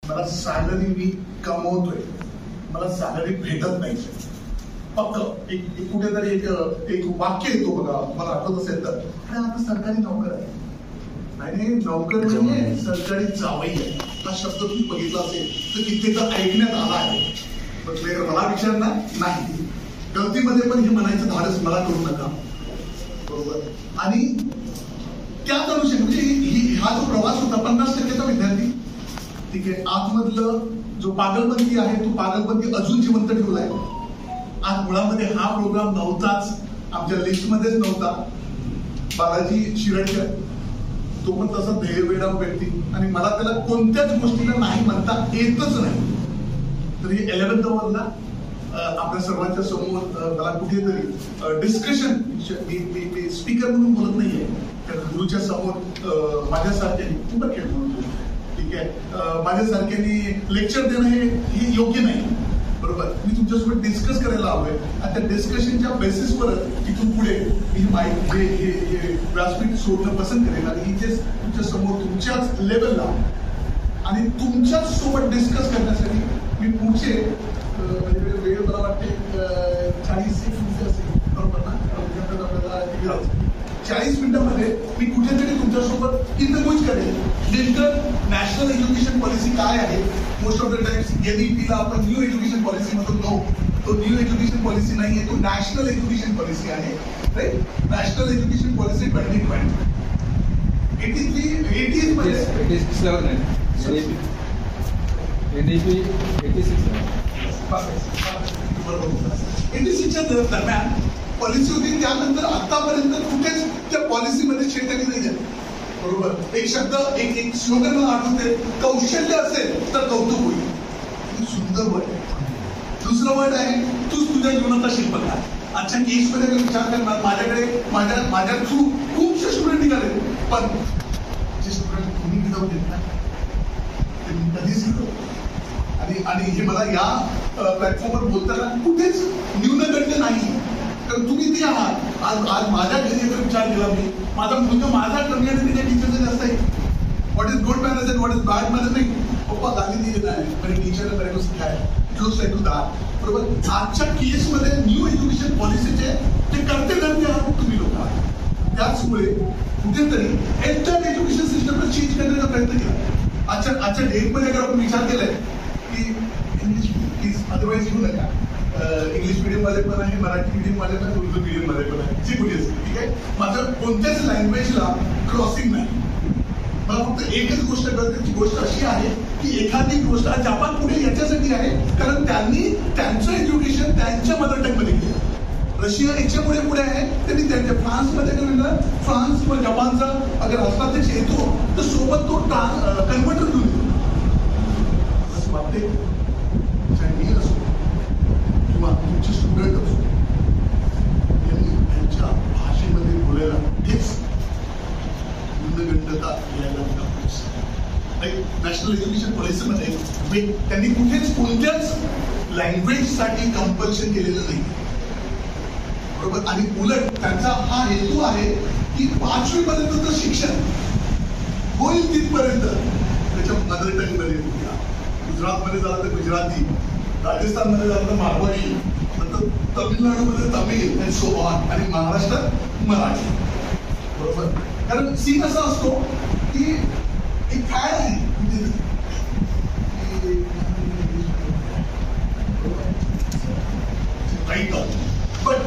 मला सॅलरी मी कमवतोय, मला सॅलरी भेटत नाही. फक्त एक कुठेतरी एक वाक्य येतो बघा, मला आठवत असेल तर, अरे आता सरकारी नोकर आहे. आणि नोकर म्हणजे सरकारी जावई आहे. हा शब्द तुम्ही बघितला असेल तर कित्येकदा ऐकण्यात आला आहे. मला विचारणार नाही, गलतीमध्ये पण हे म्हणायचं धाडस मला करू नका. बरोबर. आणि त्याच अनुषंगाने म्हणजे हा जो प्रवास होता 50%चा विद्यार्थी, ठीक आहे, आतमधलं जो पागलबंदी आहे तो पागलबंदी अजून जिवंत ठेवलाय. आज मुळामध्ये हा प्रोग्राम नव्हताच, आमच्या लिस्टमध्येच नव्हता. बालाजी शिरडकर तो पण तसा ध्येयवेडा व्यक्ती, आणि मला त्याला कोणत्याच गोष्टीला नाही म्हणता येतच नाही. तर हे 11th वरला आपल्या सर्वांच्या समोर मला कुठेतरी डिस्कशन, मी स्पीकर म्हणून बोलत नाहीये, तर गुरुच्या समोर माझ्यासारख्याने खूप खेळ म्हणतो, ठीक आहे, माझ्यासारख्याने लेक्चर देणं हे योग्य नाही. बरोबर. मी तुमच्यासोबत डिस्कस करायला हवंय, आणि त्या डिस्कशनच्या बेसिसवरच इथून पुढे मी हे व्यासपीठ सोडणं पसंत करेल. आणि इथेच तुमच्या समोर तुमच्याच लेवलला आणि तुमच्याच सोबत डिस्कस करण्यासाठी मी पुढचे वेळ मला वाटते 40 मिनिटं असेल, बरोबर ना, आपल्याला 40 मिनिटांमध्ये मी कुठेतरी तुमच्यासोबत इंटरव्ह्यूज करेल. नेमकं नॅशनल एज्युकेशन पॉलिसी काय आहे. मोस्ट ऑफ द टाइम्स एनईपीला आपण न्यू एज्युकेशन पॉलिसी म्हणतो. नो, तो न्यू एज्युकेशन पॉलिसी नाही आहे, तो नॅशनल एज्युकेशन पॉलिसी आहे. राईट. नॅशनल एज्युकेशन पॉलिसी 2020 80 मध्ये एनईपी 86च्या दरम्यान पॉलिसी होती. त्यानंतर आतापर्यंत कुठेच त्या पॉलिसीमध्ये छेडखानी नाही झाली. बरोबर. एक शब्द, एक स्लोगन मला आठवते, कौशल्य असेल तर कौतुक होईल. सुंदर वर्ड. दुसरं वर्ड आहे, तूच तुझ्या जीवनाचा शिल्पकार. आजच्या केसमध्ये विचार करणार, माझ्या थ्रू खूपसे स्टुडंट निघाले, पण जे स्टुडंट तुम्ही विधावले ना ते मी कधीच घडवलं. आणि हे मला या प्लॅटफॉर्मवर बोलताना कुठेच न्यूनगंड नाही, कारण तुम्ही ते आहात. आज माझ्या घरी जर विचार केला, मी माझा मुलगा माझा कमी आणि तिच्या टीचरचं जास्त आहे. What is good manners and what is bad manners नाही. पप्पा गाली दिली नाही, मेरे टीचर ने मेरे को सिखाया, क्लोज टू दैट. बरोबर. आजच्या केसमध्ये न्यू एज्युकेशन पॉलिसीचे ते करते आहात तुम्ही लोक. त्याचमुळे कुठेतरी एंटायर एज्युकेशन सिस्टमला चेंज करण्याचा प्रयत्न केला. आजच्या डेटमध्ये अगर आपण विचार केलाय की इंग्लिश प्लीज, अदरवाईज घेऊ नका. इंग्लिश मीडियम मध्ये पण आहे, मराठी मीडियम मध्ये पण, उर्दू मीडियम मध्ये पण आहे, जी कुठे असते, ठीक आहे. माझं कोणत्याच लँग्वेजला क्रॉसिंग नाही. मला फक्त एकच गोष्ट कळते, ती गोष्ट अशी आहे की एखादी गोष्ट जपान पुढे याच्यासाठी आहे कारण त्यांनी त्यांचं एज्युकेशन त्यांच्या मदर टंग मध्ये केलं. रशिया याच्यामुळे पुढे आहे, त्यांनी त्यांच्या फ्रान्समध्ये केलं. फ्रान्स व जपानचा अगर हस्ताक्षर येतो तर सोबत तो कन्व्हर्टर घेऊन येतो. असं वाटते मी असो किंवा तुमचे स्टुडंट असो, यांनी त्यांच्या भाषेमध्ये बोलायला तेच न्यूनगंडता यायला नॅशनल एज्युकेशन पॉलिसीमध्ये त्यांनी कुठेच कोणत्याच लँग्वेजसाठी कंपल्शन केलेलं नाही. बरोबर. आणि उलट त्यांचा हा हेतू आहे की 5वी पर्यंतचं शिक्षण होईल तिथपर्यंत त्याच्या मदर टंग मध्ये. गुजरातमध्ये झालं तर गुजराती, राजस्थानमध्ये झालं तर मारवाडी, नंतर तमिळनाडूमध्ये तमिळ अँड सो ऑन, आणि महाराष्ट्रात मराठी. बरोबर. कारण सीन असा असतो की एक फॅड आहे पण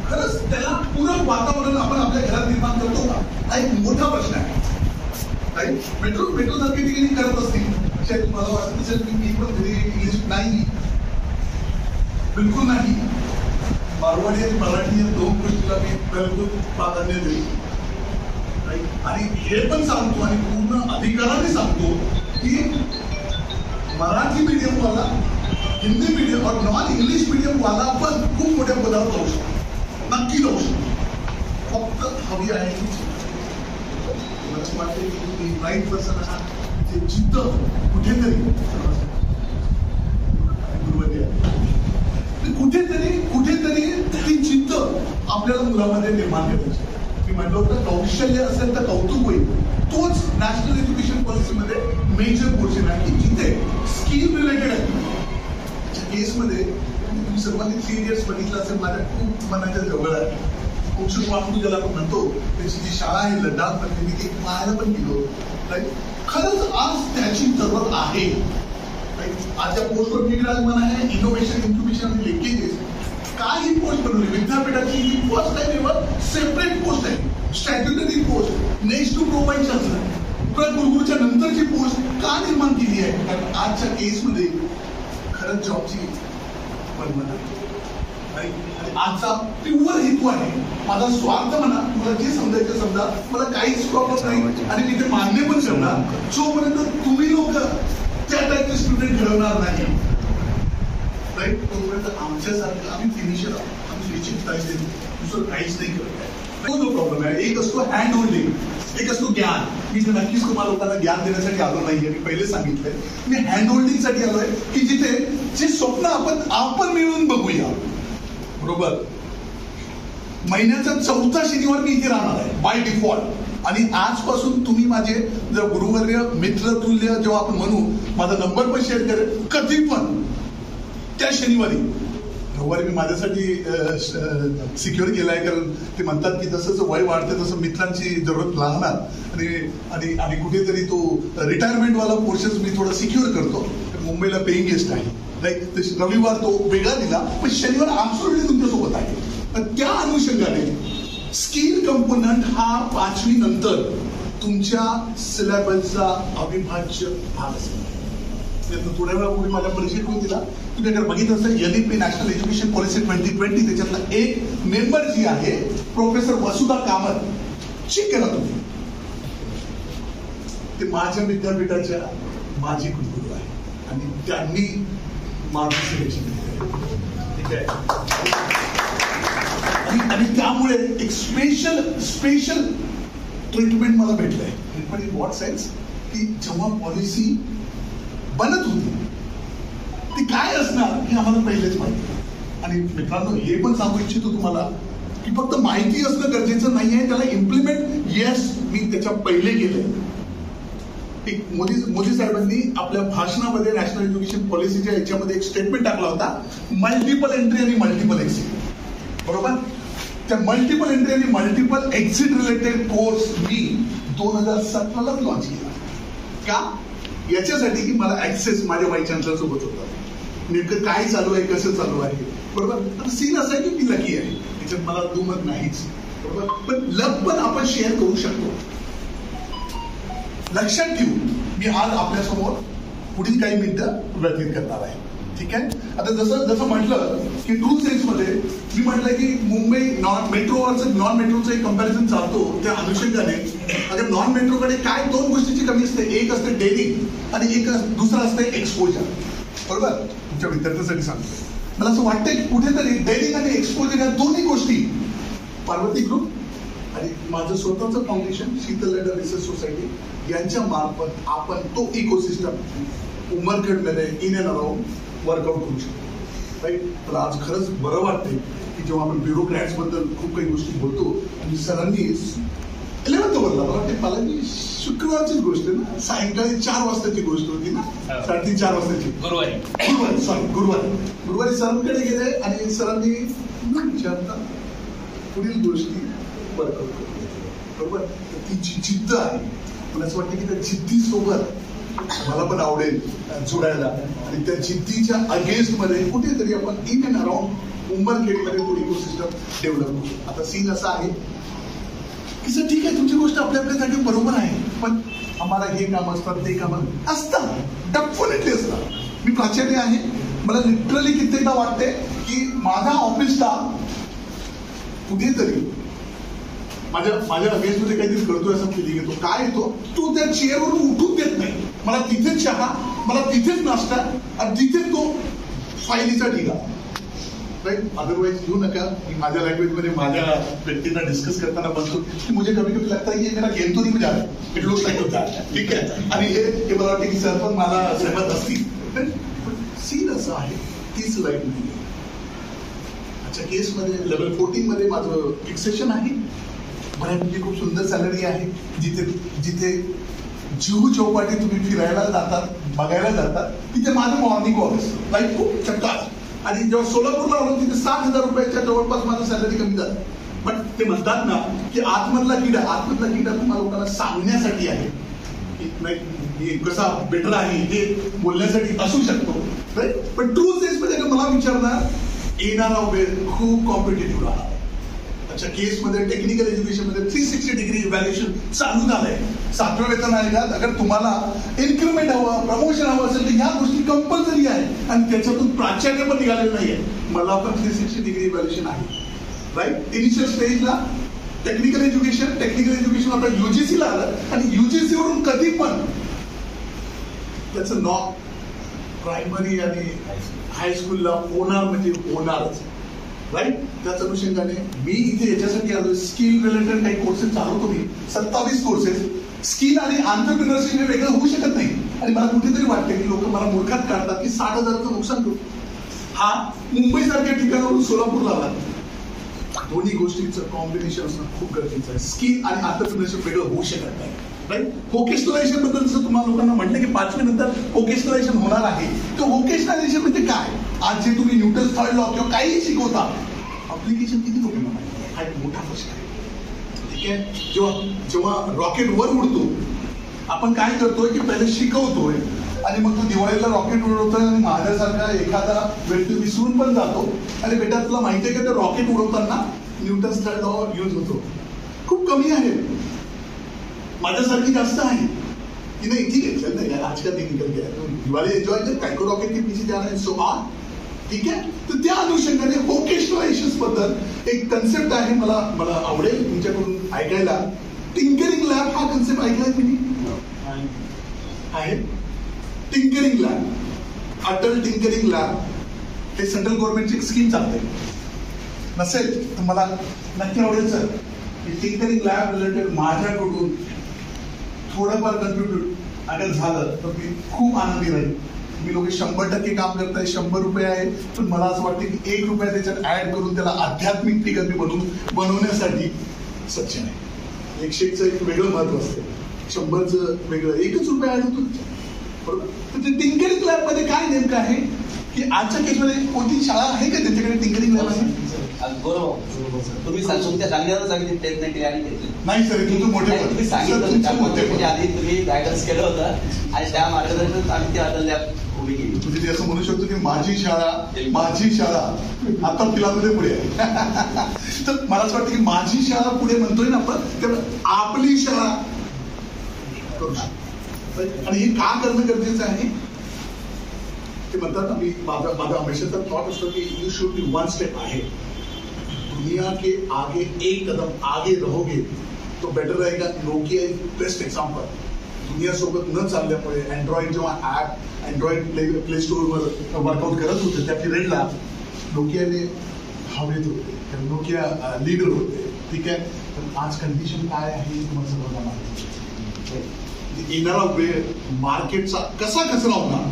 खरंच त्याला पूरक वातावरण आपण आपल्या घरात निर्माण करतो का, हा एक मोठा प्रश्न आहे. मेट्रो सारख्या ठिकाणी करत असतील, शायद मला वाटत असेल की मी पण घरी इंग्लिश नाही, बिलकुल नाही. मारवाडी आणि मराठी या 2 गोष्टीला मी बिलकुल प्राधान्य देईल. आणि हे पण सांगतो आणि पूर्ण अधिकाराने सांगतो की मराठी मीडियम वाला, हिंदी मीडियम और नॉन इंग्लिश मीडियम वाला पण खूप मोठ्या पदावर जाऊ शकतो, नक्की जाऊ शकतो. फक्त हवी आहे की मला वाटते की तुम्ही राईट पर्सन आहात, जे जिद्द कुठेतरी कुठेतरी ती जिद्द आपल्याला मुलामध्ये निर्माण करायची. मी म्हटलं होतं कौशल्य असेल तर कौतुक होईल. तोच नॅशनल एज्युकेशन पॉलिसीमध्ये मेजर पोर्शन आहे की जिथे केसमध्ये तुम्ही सर्वांनी 3 इयर्स बघितलं असेल, माझ्या खूप मनाच्या जवळ आहे. कुंशुक वांगू ज्याला आपण म्हणतो, त्याची जी शाळा आहे लडाखमध्ये, मी ती पाहायला पण गेलो. खरंच आज त्याची जरूरत आहे. आज या पोस्टवर विराजमान आहे इनोव्हेशन, इन्क्युबेशन आणि लिंकेजेस. काय ही पोस्ट बनवली विद्यापीठाची? ही first time ever separate post आहे, statutory post, next to pro vice chancellor. कुलगुरूच्या नंतरची पोस्ट का निर्माण केली आहे? कारण आजच्या केसमध्ये खरंच जॉबची बनवण आणि आजचा प्युअर हेतू आहे. माझा स्वार्थ म्हणा, मला जे समजायचं समजा, मला काहीच प्रॉब्लेम नाही आणि मी ते मान्य पण करणार. जोपर्यंत तुम्ही लोक त्या टाईपचे स्टुडंट घडवणार नाही, राईट, तोपर्यंत आमच्यासारखं आम्ही फिनिशर आहोत. आम्ही निश्चित काही दुसरं काहीच नाही करत आहे. तो प्रॉब्लेम आहे. एक असतो हँड होल्डिंग, एक असतो ज्ञान. मी तर नक्कीच तुम्हाला लोकांना ज्ञान देण्यासाठी आलो नाहीये, मी पहिले सांगितलंय. मी हँड होल्डिंग साठी आलोय की जिथे जे स्वप्न आपण मिळून बघूया. बरोबर, महिन्याचा 4था शनिवार मी इथे राहणार आहे बाय डिफॉल्ट. आणि आजपासून तुम्ही माझे जर गुरुवर्य मित्र तुल्य जेव्हा आपण म्हणू, माझा नंबर पण शेअर करेल कधी पण. त्या शनिवारी मी माझ्यासाठी सिक्युअर केलाय, कारण ते म्हणतात की जसं वय वाढतं तसं मित्रांची जरूरत लागणार आणि कुठेतरी तो रिटायरमेंटवाला पोर्शन मी थोडा सिक्युअर करतो. मुंबईला पेईंग गेस्ट आहे, राईट. रविवार तो वेगळा दिला, पण शनिवार आमसोल्युटली तुमच्यासोबत आहे. त्या अनुषंगाने स्किल कंपोनंट हा 5वी नंतर तुमच्या सिलेबसचा अविभाज्य भाग असेल. थोड्या वेळापूर्वी माझ्या परिचय करून दिला. तुम्ही जर बघितलं असेल NEP नॅशनल एज्युकेशन पॉलिसी 2020, त्याच्यातला एक मेंबर जी आहे प्रोफेसर वसुधा कामत, चेक करा तुम्ही. ते माझ्या विद्यापीठाच्या माजी कुलगुरू आहे आणि त्यांनी माझं सिलेक्शन केलं. ठीक आहे. आणि त्यामुळे एक स्पेशल ट्रीटमेंट मला भेटलंय. ट्रीटमेंट इन व्हॉट सेन्स की जेव्हा पॉलिसी बनत होती ती काय असणार हे आम्हाला पहिलेच माहिती. आणि मित्रांनो, हे पण सांगू इच्छितो तुम्हाला की फक्त माहिती असणं गरजेचं नाहीये, त्याला इम्प्लिमेंट, येस, मी त्याच्या पहिले गेले. मोदी साहेबांनी आपल्या भाषणामध्ये नॅशनल एज्युकेशन पॉलिसीच्या याच्यामध्ये एक स्टेटमेंट टाकला होता, मल्टिपल एंट्री आणि मल्टिपल एक्झिट. बरोबर, त्या मल्टिपल एंट्री आणि मल्टिपल एक्झिट रिलेटेड कोर्स मी 2017 लॉन्च केला. का? याच्यासाठी की मला ऍक्सेस माझ्या वाईस चान्सलर सोबत होता. नेमकं काय चालू आहे, कसं चालू आहे. बरोबर, आता सीन असा आहे की मी लकी आहे, याच्यात मला दुमत नाहीच. बरोबर, पण लक पण आपण शेअर करू शकतो. लक्षात ठेवू, मी आज आपल्यासमोर पुढील काही मिनिटं व्यतीत करणार आहे. ठीक आहे. आता जसं म्हटलं की ट्रू सेन्समध्ये मी म्हटलं की मुंबई नॉन मेट्रोचं एक कंपॅरिझन चालतो. त्या अनुषंगाने अगर नॉन मेट्रोकडे काय 2 गोष्टीची कमी असते. एक असते डेअरिंग आणि एक दुसरं असते एक्सपोजर. बरोबर, तुमच्या विद्यार्थ्यांसाठी सांगतो. मला असं वाटतंय की कुठेतरी डेअरिंग आणि एक्सपोजर या दोन्ही गोष्टी पार्वती ग्रुप आणि माझं स्वतःचं फाउंडेशन शीतल लहर रिसर्च सोसायटी यांच्या मार्फत आपण तो इकोसिस्टम उमरखेडमध्ये इन अँड अराउंड वर्कआउट करू शकतो. राईट. तर आज खरंच बरं वाटते की जेव्हा आपण ब्युरोक्रॅट्स बद्दल खूप काही गोष्टी बोलतो आणि सरांनी 11th वरला मला वाटते, मला की शुक्रवारचीच गोष्ट आहे ना, सायंकाळी 4 वाजताची गोष्ट होती ना, 3:30-4 वाजताची. गुरुवारी सरांकडे गेले आणि सरांनी न विचारता पुढील गोष्टी वर्कआउट करतो. बरोबर, ती जी जिद्द आहे, मला असं वाटतं की त्या जिद्दीसोबत मला पण आवडेल जोडायला आणि त्या जिद्दीच्या अगेन्स्ट मध्ये कुठेतरी आपण इन अँड अराउंड उमरखेडमध्ये तो इकोसिस्टम डेव्हलप करू. आता सीन असा आहे की सर ठीक आहे, तुमची गोष्ट आपल्यासाठी बरोबर आहे, पण आम्हाला हे काम असतात, ते काम असतात, डेफिनेटली असतात. मी प्राचार्य आहे, मला लिटरली कित्येकदा वाटते की माझा ऑफिस स्टाफ कुठेतरी माझ्या अगेन्स्टमध्ये काहीतरी करतोय असं फिलिंग येतो. काय येतो, तो त्या चेअरवरून उठून देत नाही. मला तिथेच चहा, मला तिथेच नाश्ता आणि तिथेच तो फायलीचा ढिगा. राईट. अदरवाईज घेऊ नका. मी माझ्या लँग्वेजमध्ये माझ्या व्यक्तींना डिस्कस करताना म्हणतो की मुझे कभी कभी लगता है ये मेरा गेम तो नहीं बजा रहा, इट लुक्स लाइक दैट. ठीक आहे. आणि हे मला वाटतं की सर पण मला सहमत असतील. पण सीन असं आहे, तीच लाईफ नाही. अच्छा, केसमध्ये लेवल 14 मध्ये माझं फिक्सेशन आहे. बऱ्यापैकी खूप सुंदर सॅलरी आहे. जिथे जुहू चौपाटी तुम्ही फिरायला जातात, बघायला जातात, तिथे माझं मॉर्निंग वॉक असतं. लाईफ खूप चक्कास. आणि जेव्हा सोलापूरला आलो तिथे 60,000 रुपयाच्या जवळपास माझं सॅलरी कमी झालं. पण ते म्हणतात ना की आतमधला किडा तुम्हाला लोकांना सांगण्यासाठी आहे की कसा बेटर आहे हे बोलण्यासाठी असू शकतो. पण ट्रू सेन्स मध्ये मला विचारणार येणारा वेळ खूप कॉम्पिटेटिव्ह राहणार. अच्छा, केसमध्ये टेक्निकल एज्युकेशन मध्ये 360 डिग्री इव्हॅल्युएशन चालू झालंय. 7व्या वेतन आयोगात अगर तुम्हाला इन्क्रिमेंट हवं, प्रमोशन हवं असेल तर ह्या गोष्टी कंपल्सरी आहे आणि त्याच्यातून प्राचार्य पण निघालेलं नाहीये. मला पण 360 डिग्री इव्हॅल्युएशन आहे. राईट, इनिशियल स्टेजला टेक्निकल एज्युकेशन आता युजीसीला आलं आणि युजीसी वरून कधी पण त्याचं नॉ प्रायमरी आणि हायस्कूलला होणार म्हणजे होणारच. राईट, त्याच अनुषंगाने मी इथे याच्यासाठी आलो. स्किल रिलेटेड काही कोर्सेस चालवतो मी, 27 कोर्सेस. स्किल आणि एंटरप्रेन्योरशिप हे वेगळं होऊ शकत नाही. आणि मला कुठेतरी वाटतं की लोक मला मूर्खात काढतात की 60,000चं नुकसान करू. हा मुंबई सारख्या ठिकाणावरून सोलापूरला आला. दोन्ही गोष्टींचं कॉम्बिनेशन असणं खूप गरजेचं आहे. स्किल आणि एंटरप्रेन्योरशिप वेगळं होऊ शकत नाही. राईट, व्होकेशनलायझेशन बद्दल जसं तुम्हाला लोकांना म्हटलं की 5वी नंतर व्होकेशनलायझेशन होणार आहे. तर व्होकेशनलायझेशन म्हणजे काय? आज जे तुम्ही न्यूटन्स थर्ड लॉ किंवा काहीही शिकवता, अप्लिकेशन किती लोकांना माहिती आहे? हा एक मोठा प्रश्न आहे. ठीक आहे, जेव्हा रॉकेट वर उडतो आपण काय करतोय की पहिले शिकवतोय आणि मग तो दिवाळीला रॉकेट उडवतोय आणि माझ्यासारखा एखादा व्यक्ती विसरून पण जातो. आणि बेटा तुला माहिती आहे का ते रॉकेट उडवताना न्यूटन्स थर्ड लॉ यूज होतो. खूप कमी आहे, माझ्यासारखी जास्त आहे की नाही. ठीक आहे, चल ना यार, आज का दिन निकल गया, दिवाळी एन्जॉय कर, काय को रॉकेट के पीछे जा रहे हैं सो ऑन. ठीक आहे, तर त्या अनुषंगाने व्होकेशनलायझेशन बद्दल एक कन्सेप्ट आहे. मला आवडेल तुमच्याकडून ऐकायला. टिंकरिंग लॅब हा कन्सेप्ट ऐकलाय तुम्ही? आहे tinkering lab, Atal tinkering lab. हे सेंट्रल गव्हर्नमेंटची एक स्कीम चालते. नसेल तर मला नक्की आवडेल सर की टिंकरिंग लॅब रिलेटेड माझ्याकडून थोडंफार कन्ट्रीब्यूट अगर झालं तर मी खूप आनंदी राहील. मी लोक 100% काम करताय, 100 रुपये आहे, पण मला असं वाटतं की 1 रुपया त्याच्यात ऍड करून त्याला आध्यात्मिक टिकत बनवण्यासाठी सक्षम आहे. 101चं एक वेगळं महत्व असते, 100चं वेगळं. 1च रुपया ऍड होतो बरोबर. तर ते टिंकरिंग लॅब मध्ये काय नेमकं आहे की आजच्या केसमध्ये कोणती शाळा आहे का त्यांच्याकडे टिंकरिंग लॅब आहे? तुम्ही तुमच्या सांगण्यावर नाही सर, तुमचं मोठे तुम्ही सांगितलं आधी तुम्ही गायडन्स केलं होतं आणि त्या मार्गदर्शनात आम्ही ती अटल लॅब उभी केली. म्हणजे असं म्हणू शकतो की माझी शाळा आता फिल्ममध्ये पुढे आहे. तर मला असं वाटतं की माझी शाळा पुढे म्हणतोय ना आपण, त्यामुळे आपली शाळा करू शकतो. आणि हे का करणं गरजेचं आहे ते म्हणतात ना, माझा हमेशाचा थॉट असतो की you should be one step आहे. दुनिया के आगे एक कदम आगे रहोगे तो बेटर रहेगा. Nokia is best example. दुनिया सोबत न चालल्यामुळे अँड्रॉइड जेव्हा ऍप अँड्रॉइड प्ले स्टोअरवर वर्कआउट करत होते त्या पिरियडला नोकियाने हवेत होते, नोकिया लीडर होते. ठीक आहे, तर आज कंडिशन काय आहे तुम्हाला सगळं माहिती. येणारा वेळ मार्केटचा कसा कचरा होणार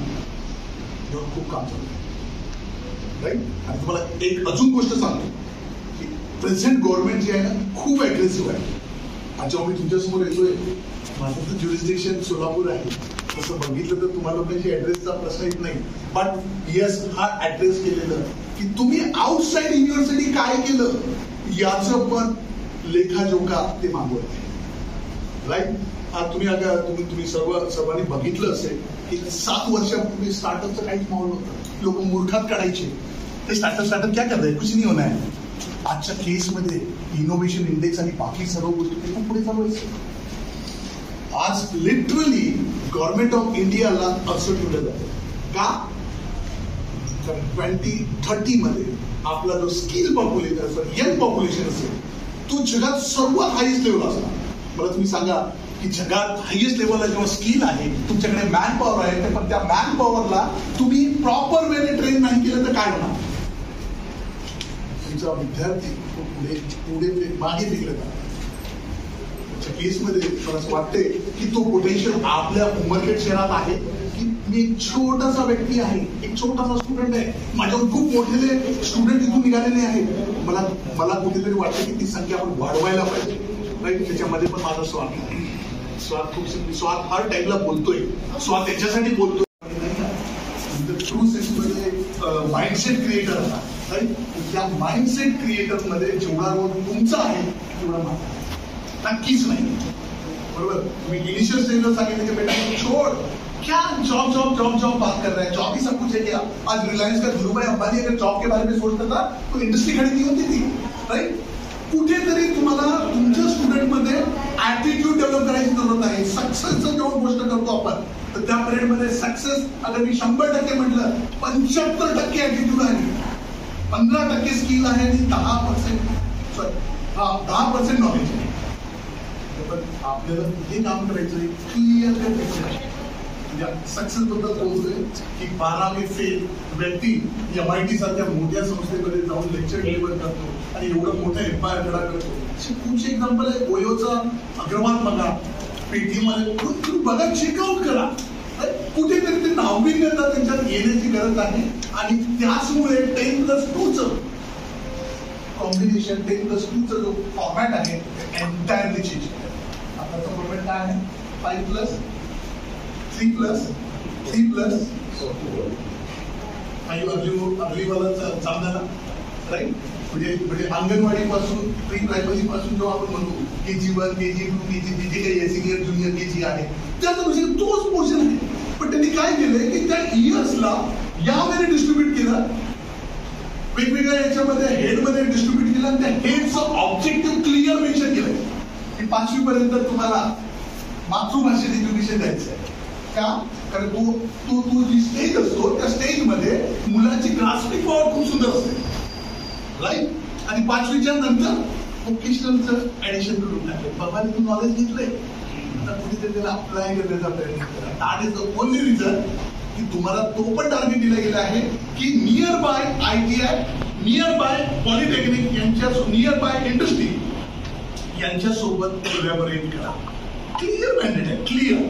यावर खूप काम चालू आहे. राईट, आणि तुम्हाला एक अजून गोष्ट सांगतो की प्रेझेंट गव्हर्नमेंट जे आहे ना खूप अग्रेसिव्ह आहे. आज जेव्हा मी तुमच्यासमोर येतोय, माझं तर ज्युरिस्डिक्शन सोलापूर आहे. तसं बघितलं तर तुम्हाला लोकांची ऍड्रेसचा प्रश्न येत नाही. बट येस, हा ऍड्रेस केलेलं की तुम्ही आउटसाइड युनिव्हर्सिटी काय केलं याचं पण लेखाजोखा ते मागवत आहे. राईट, तुम्ही सर्वांनी बघितलं असेल की 7 वर्षापूर्वी स्टार्टअपचं काहीच माहोल नव्हतं. लोक मूर्खात काढायचे, ते स्टार्टअप क्या कर रहे कुछ नहीं होना है. आजच्या केसमध्ये इनोव्हेशन इंडेक्स आणि बाकी सर्व गोष्टी खूप पुढे चालू आहे. आज लिटरली गव्हर्नमेंट ऑफ इंडियाला असं ठेवलं जातं का 2030 मध्ये आपला जो स्किल पॉप्युलेशन यंग पॉप्युलेशन असेल तो जगात सर्वात हायेस्ट लेवल असणार. मला तुम्ही सांगा की जगात हायेस्ट लेवलला जेव्हा स्किल आहे, तुमच्याकडे मॅन पॉवर आहे, पण त्या मॅन पॉवरला तुम्ही प्रॉपर वेने ट्रेन नाही केलं तर काय होणार? तुमचा विद्यार्थी पुढे मागे फेकला जाणार. केसमध्ये मला असं वाटतंय की तो पोटेन्शियल आपल्या उमरखेड शहरात आहे की मी एक छोटासा व्यक्ती आहे, एक छोटासा स्टुडंट आहे, माझ्यावर खूप मोठे स्टुडंट इथून निघालेले आहेत. मला कुठेतरी वाटतं की ती संख्या आपण वाढवायला पाहिजे. राईट, त्याच्यामध्ये पण माझा स्वार्थ आहे. स्वार्थ हर टाईमला बोलतोय, स्वार्थ त्याच्यासाठी बोलतोय. ट्रू सेन्स मध्ये माइंडसेट क्रिएटर आहात. त्या माइंडसेट क्रिएटर मध्ये जेवढा रोल तुमचा आहे तेवढा माझा नक्कीच नाही. बरोबर. तुम्ही इनिशियल स्टेजला सांगितलं की बेटा छोड़ क्या जॉब जॉब जॉब जॉब बात कर रहा है, जॉब ही सब कुछ है क्या. आज रिलायंस का धीरूभाई अंबानी अगर जॉब के बारे में सोचता था तो इंडस्ट्री खड़ी नहीं होती थी. राइट. कुठेतरी तुम्हाला तुमच्या स्टुडंटमध्ये ऍटिट्यूड डेव्हलप करायची जरूरत आहे. सक्सेसचं जेव्हा गोष्ट करतो आपण तर त्या पिरियडमध्ये सक्सेस अगर मी 100% म्हटलं 75% ऍटिट्यूड आहे, 15% स्किल आहे आणि 10% नॉलेज आहे. पण आपल्याला हे काम करायचं क्लिअर कट सक्सेस बद्दल बोलतोय की 12वी फेल व्यक्ती MIT सारख्या मोठ्या संस्थेमध्ये जाऊन लेक्चर डिलिव्हर करतो आणि एवढं मोठं एम्पायर खडा करतो. खूपशे एक्झाम्पल आहे. ओयोचा अग्रवाल बघा, पेटीमध्ये तुम्ही बघा, चेकआउट करा. कुठेतरी ते नाविन्यता त्यांच्यात येण्याची गरज आहे आणि त्याचमुळे 10+2चं कॉम्बिनेशन 10+2चा जो फॉर्मॅट आहे एंटायरली चेंज केलं. आताचा फॉर्मॅट काय आहे? 5+3+3+4 अर्लीवाला चालणार. राईट. म्हणजे अंगणवाडी पासून प्री प्रायमरी पासून जो आपण म्हणतो KG1 KG2 KG3 जे काही सिनियर ज्युनियर KG आहे त्याचा म्हणजे तोच पोर्शन आहे. पण त्यांनी काय केलंय की त्या इयर्सला यामध्ये डिस्ट्रीब्यूट केलं, वेगवेगळ्या याच्यामध्ये हेडमध्ये डिस्ट्रीब्यूट केलं आणि त्या हेडचं ऑब्जेक्टिव्ह क्लिअर मेन्शन केलंय की 5वी पर्यंत तुम्हाला मातृभाषेत एज्युकेशन द्यायचं आहे. का? कारण तो जी स्टेज असतो त्या स्टेजमध्ये मुलाची ग्रास्पिंग पॉवर खूप सुंदर असते. राईट. आणि 5वीच्या नंतर व्होकेशनलचं ऍडिशन करून टाकलं. बाबा तू नॉलेज घेतलंय, आता कुठेतरी त्याला अप्लाय करण्याचा प्रयत्न करा. That is the only reason की तुम्हाला तो पण टार्गेट दिला गेला आहे की near by ITI, near by polytechnic यांच्या, नियर बाय इंडस्ट्री यांच्यासोबत कोलॅबोरेट करा. क्लिअर मॅन्डेट आहे, क्लिअर.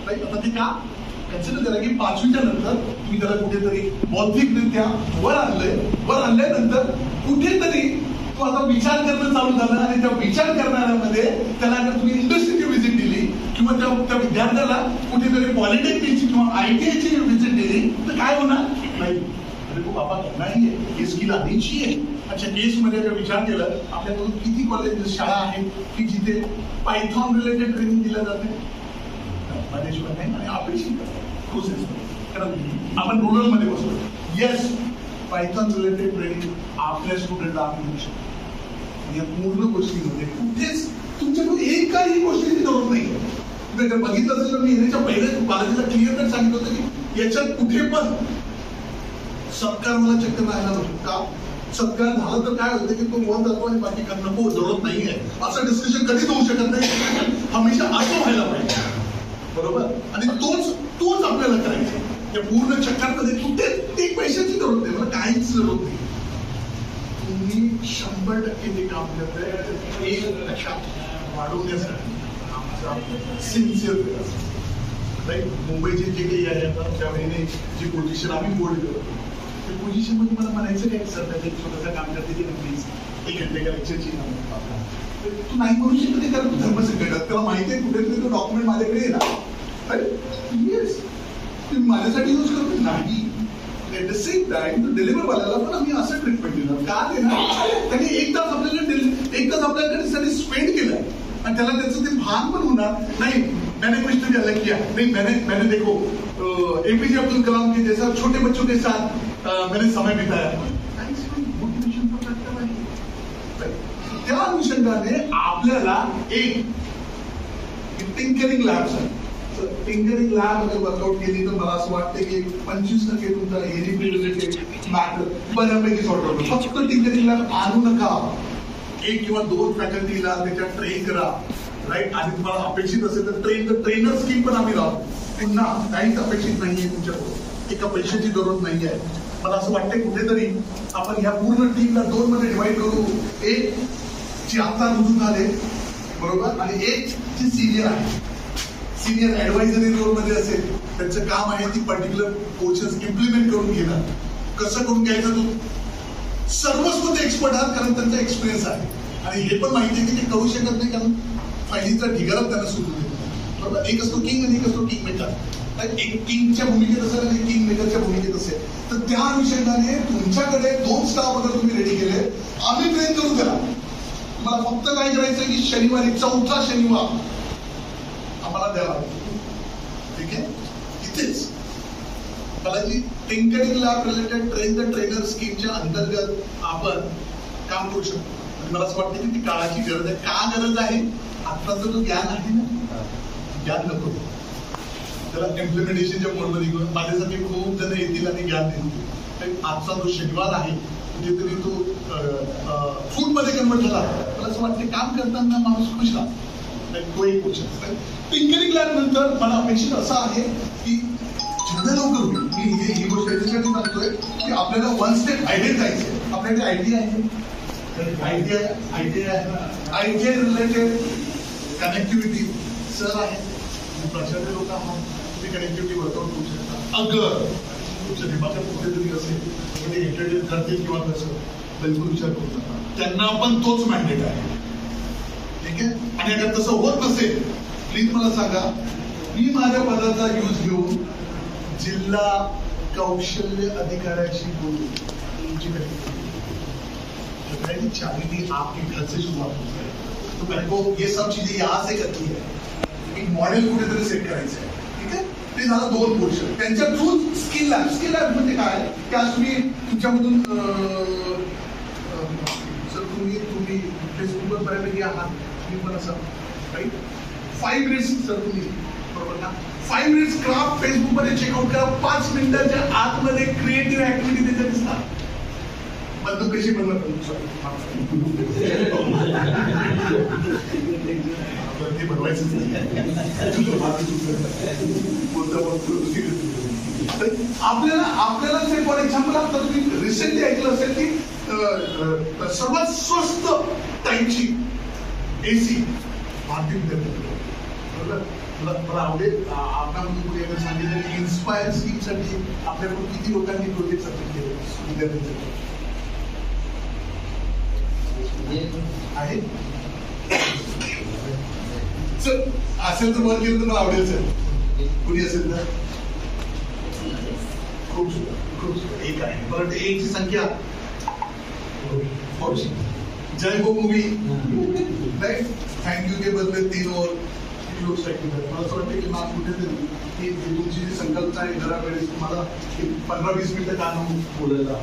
राईट. आता ते का कन्सिडर करा की 5वीच्या नंतर तुम्ही त्याला कुठेतरी बौद्धिकरित्या वर आणल्यानंतर कुठेतरी तो आता विचार करणं चालू झाला आणि त्या विचार करणाऱ्यामध्ये त्याला जर तुम्ही इंडस्ट्रीची व्हिजिट दिली किंवा त्या विद्यार्थ्याला कुठेतरी पॉलिटेक्निकची किंवा ITIची व्हिजिट दिली तर काय होणार? नाही, अरे तो बाबा नाही आहे, हे स्किल आधीची आहे. अच्छा, केसमध्ये जर विचार केला आपल्याकडून किती कॉलेज शाळा आहेत की जिथे पायथॉन रिलेटेड ट्रेनिंग दिलं जाते? नाही. आणि अपेक्षित प्रोसेस कारण आपण रुरल मध्ये बसतो. येस, पायथॉन रिलेटेड ट्रेनिंग आपल्या स्टुडंटला आपण देऊ शकतो. या पूर्ण गोष्टीमध्ये कुठेच तुमच्याकडून एकाही गोष्टीची जरूरत नाही. तुम्ही जर बघितलं असेल तर मी ह्याच्या पहिले बालाजीला क्लिअर कट सांगितलं होतं की याच्यात कुठे पण सत्कार मला चक्कर राहायला नको. का? सत्कार झाला तर काय होतं की तो वन जातो आणि बाकी काय नको, जरूरत नाहीये असं डिस्कशन कधीच होऊ शकत नाही. हमेशा असं व्हायला पाहिजे. बरोबर. आणि तोच आपल्याला करायचं. या पूर्ण चक्करमध्ये कुठे ते पैशाची जरूरत नाही, मला काहीच जरूरत नाही. तुम्ही 100% ते काम करताय 1% वाढवण्यासाठी आमचा सिन्सिअर प्रयत्न. राईट. मुंबईचे जे काही आहे आता त्यावेळेने जी पोझिशन आम्ही होल्ड करतो त्या पोझिशन मध्ये मला म्हणायचं काय सर त्याचे स्वतःचं काम करते की प्लीज 1 घंटे का लेक्चरची तू नाही करू शकत ते कारण धर्मसंकटात त्याला माहिती आहे कुठेतरी तो डॉक्युमेंट माझ्याकडे येणार. येस, तुम्ही माझ्यासाठी यूज करतो नाही. ऍट द सेम टाइम तो डिलिव्हर वाल्याला पण आम्ही असं ट्रीटमेंट दिलं. का देणार? त्यांनी एक तास आपल्याकडे स्पेंड केलाय आणि त्याला त्याचं ते भान पण होणार नाही. मैंने कुछ तो अलग किया नहीं, मैंने देखो APJ अब्दुल कलाम के जैसा छोटे बच्चों के साथ मैंने समय बिताया. त्या अनुषंगाने आपल्याला एक टिंकरिंग लॅब आहे. टिंकरिंग लॅब अगर वर्कआउट केली तर मला असं वाटतं की 25% तुमचा ADP रिलेटेड मॅटर बऱ्यापैकी सॉर्ट आउट. फक्त टिंकरिंग लॅब आणू नका. 1 किंवा 2 फॅकल्टीला त्याच्यात ट्रेन करा. राईट. आणि तुम्हाला अपेक्षित असेल तर ट्रेनर स्कीम पण आम्ही राहतो. पुन्हा काहीच अपेक्षित नाहीये तुमच्याकडून, एका पैशाची जरूरत नाहीये. मला असं वाटतंय कुठेतरी आपण ह्या पूर्ण टीमला 2 मध्ये डिवाइड करू. एक जी आता रुजू झाले बरोबर आणि एक जी सिनियर आहे, सिनियर ऍडवायझरी रोल मध्ये असेल त्यांचं काम आहे ती पर्टिक्युलर पोर्शन्स इम्प्लिमेंट करून घेणं. कसं करून घ्यायचं तो सर्वस्व ते एक्सपर्ट आहात कारण त्यांचा एक्सपिरियन्स आहे आणि हे पण माहिती आहे की ते करू शकत नाही कारण फायलीचा ढिगारा त्यांना सुरू होतो. एक असतो किंग आणि एक असतो किंग मेकर. एक किंगच्या भूमिकेत असेल आणि किंग मेकरच्या भूमिकेत असेल, तर त्या अनुषंगाने तुमच्याकडे 2 स्टाफ अगर तुम्ही रेडी केले, आम्ही ट्रेन करू त्याला. तुम्हाला फक्त काय करायचं की शनिवारी 4था शनिवार आम्हाला द्यावा लागतो. ठीक आहे, इथेच मला जी tinkering lab related train the trainer स्कीमच्या अंतर्गत आपण काम करू शकतो. मला असं वाटतं की ती काळाची गरज आहे. का गरज आहे? आत्ताचं जो ज्ञान आहे ना, ज्ञान नको त्याला इम्प्लिमेंटेशनच्या मोडमध्ये घेऊन माझ्यासाठी खूप जण येतील आणि ज्ञान देतील. आजचा जो शनिवार आहे कुठेतरी तो फूड मध्ये कन्वर्ट झाला. मला असं वाटतं काम करताना माणूस खुश राहतो. तो एक क्वेश्चन. टिंकरिंग लॅब नंतर मला अपेक्षित असं आहे की जेवढं लवकर होईल, मी ही गोष्ट याच्यासाठी सांगतोय की आपल्याला 1 स्टेप आयडिया जायचं. आपल्याकडे आयडिया आहे, आयटीआय रिलेटेड कनेक्टिव्हिटी सर आहे, प्रशासक लोक आहात, तुम्ही कनेक्टिव्हिटी वर्कआउट करू शकता. अगर तुमच्या दिमागात कुठेतरी असेल ते एंटरटेन करतील किंवा कसं, बिलकुल विचार करू शकता. त्यांना पण तोच मॅन्डेट आहे. ठीक आहे, आणि अगर तसं होत नसेल प्लीज मला सांगा. मी माझ्या पदाचा यूज घेऊन जिल्हा कौशल्य अधिकाऱ्याशी बोलून तुमची कनेक्टिव्हिटी चैरिटी आपके घर से शुरुआत होती है. तो मेरे को ये सब चीजें यहाँ से करती है. एक मॉडेल कुठेतरी सेट करायचं आहे. ठीक आहे, ते झालं 2 पोर्शन. त्यांच्या थ्रू स्किल लॅब म्हणजे काय की आज तुम्ही तुमच्यामधून सर तुम्ही फेसबुकवर बऱ्यापैकी आहात, तुम्ही पण असं राईट. 5 मिनिट्स सर तुम्ही बरोबर ना, 5 मिनिट्स क्राफ्ट फेसबुकमध्ये चेकआउट करा. 5 मिनिटाच्या आतमध्ये क्रिएटिव्ह ऍक्टिव्हिटी त्याच्यात दिसतात. बंदूक कशी बनवत ते बनवायचं आपल्याला ते फॉर एक्झाम्पल आता तुम्ही रिसेंटली ऐकलं असेल की सर्वात स्वस्त टाईपची एसी भारतीय विद्यापीठ. मला आवडेल आपल्यामधून कुठे अगर सांगितलं की इन्स्पायर स्कीमसाठी आपल्याकडून किती लोकांनी प्रोजेक्ट सबमिट केले विद्यार्थ्यांसाठी आहे. सर असेल तर वर केलं तर मला आवडेल सर. कुणी असेल तर खूप खूप एक आहे. परंतु एकची संख्या जय हो मूवी राईट. थँक्यू के बदले 3 और लोक साईड. मला असं वाटतं की मला कुठेतरी की तुमची जी संकल्पना आहे जरा वेळेस मला 15-20 मिनिटं कान बोलायला.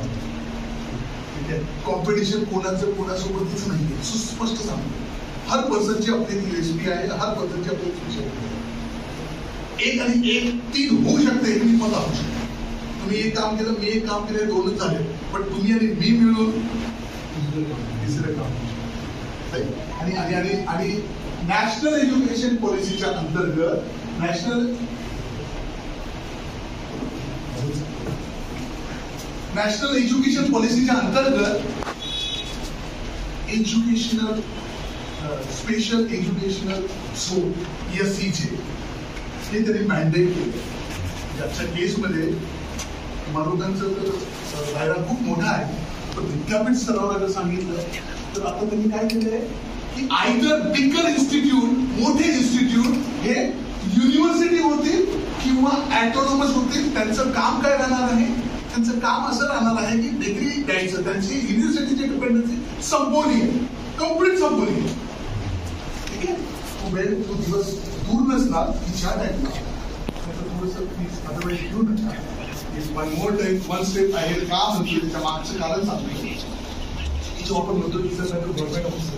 कॉम्पिटिशन कोणासोबतच नाही, सुस्पष्ट सांगतो. हर पर्सनची आपली ती रेसिपी आहे, हर पर्सनची आपली स्पेशालिटी. 1 आणि 1 3 होऊ शकते, हे मी मला होऊ शकते. तुम्ही एक काम केलं, मी एक काम केलं, 2च झाले. पण तुम्ही आणि मी मिळून तिसरं काम. आणि नॅशनल एज्युकेशन पॉलिसीच्या अंतर्गत नॅशनल एज्युकेशन पॉलिसीच्या अंतर्गत educational special educational zone ESCJ हे त्यांनी मॅन्डेट केलं. ज्याच्या केसमध्ये मारुतांचं तर दायरा खूप मोठा आहे, पण विद्यापीठ स्तरावर जर सांगितलं तर आता त्यांनी काय केलंय की आयदर बिगर इन्स्टिट्यूट, मोठे इन्स्टिट्यूट हे युनिव्हर्सिटी होतील किंवा ऑटोनॉमस होतील. त्यांचं काम काय राहणार आहे? त्यांचं काम असं राहणार आहे की डिग्री द्यायचं, त्यांची युनिव्हर्सिटीची डिपेंडन्सी संपवली आहे, कम्प्लीट संपवली आहे. ठीक आहे, तो वेळ तो दिवस दूर नसणार की ज्या टाईमला थोडंसं प्लीज अदरवाईज घेऊ नका. वन मोर टाईम 1 स्टेप आहे. का म्हणतो त्याच्या मागचं कारण सांगतो की जो आपण म्हणतो की सर गव्हर्नमेंट ऑफिसर,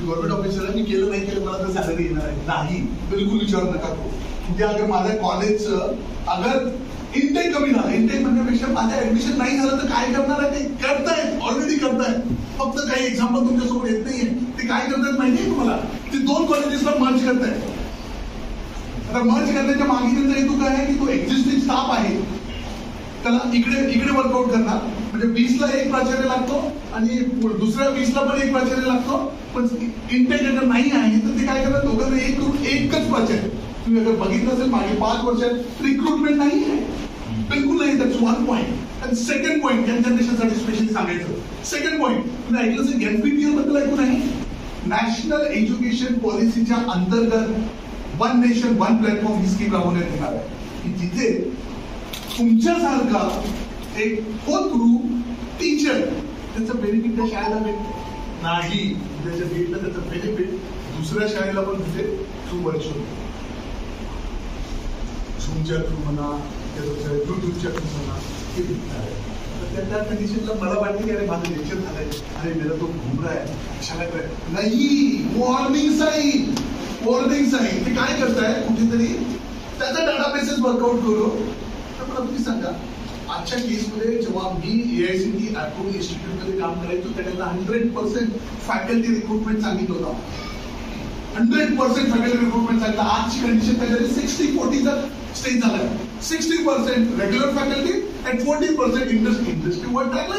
गव्हर्नमेंट ऑफिसरांनी केलं नाही केलं मला तर सॅलरी येणार आहे नाही, बिलकुल विचार नका करू. उद्या अगर माझ्या कॉलेजचं अगर इनटेक कमी झालं, इनटेक म्हणण्यापेक्षा माझ्या ऍडमिशन नाही झालं तर काय करणार आहे? ते करतायत, ऑलरेडी करतायत. फक्त काही एक्झाम्पल तुमच्यासोबत येत नाहीये. ते काय करतायत माहितीये तुम्हाला? ते 2 कॉलेजेसला मर्ज करतायत. आता मर्ज करण्याच्या मागे त्यांचा हेतू काय आहे की तो एक्झिस्टिंग स्टाफ आहे त्याला इकडे वर्कआउट करणार. म्हणजे 20ला 1 प्राचार्य लागतो आणि दुसऱ्या 20ला पण 1 प्राचार्य लागतो. पण इनटेक अगर नाही आहे तर ते काय करतात? दोघांना एक करून एकच प्राचार्य. तुम्ही अगर बघितलं असेल मागे 5 वर्षात रिक्रुटमेंट नाही आहे, बिलकुल नाही. That's 1 point. आणि सेकंड पॉईंट यंग जनरेशनसाठी स्पेशली सांगायचं. सेकंड पॉईंट तुम्ही ऐकलं असेल NPTEL बद्दल ऐकून आहे? नॅशनल एज्युकेशन पॉलिसीच्या अंतर्गत वन नेशन वन प्लॅटफॉर्म ही स्कीम राबवण्यात येणार आहे की जिथे तुमच्यासारखा एक थ्रू टीचर त्याचं बेनिफिट त्या शाळेला भेटत नाही, त्याच्या भेटलं त्याचं बेनिफिट दुसऱ्या शाळेला पण तिथे थ्रू वर्ष झूमच्या थ्रू म्हणा युट्यूबच्या थ्रू म्हणा ते भेटणार आहे. तर त्या कंडिशनला मला वाटतं की अरे माझं लेक्चर झालंय, अरे मेरा तो घूम रहा है, शाळा नाही. वॉर्निंग साईन ते काय करताय, कुठेतरी त्याचा डाटाबेसेस वर्कआउट करू. तर मला तुम्ही सांगा, आजच्या केसमध्ये जेव्हा मी AICTE अप्रूव्ड इन्स्टिट्यूट मध्ये काम करायचो त्याला 100% फॅकल्टी रिक्रुटमेंट सांगितलं होतं. 100% फॅकल्टी रिक्रुटमेंट सांगितलं. आजची कंडिशन त्याच्यामध्ये 60-40चा स्टेज झालाय. 60% regular faculty and 40% industry work टाकलं.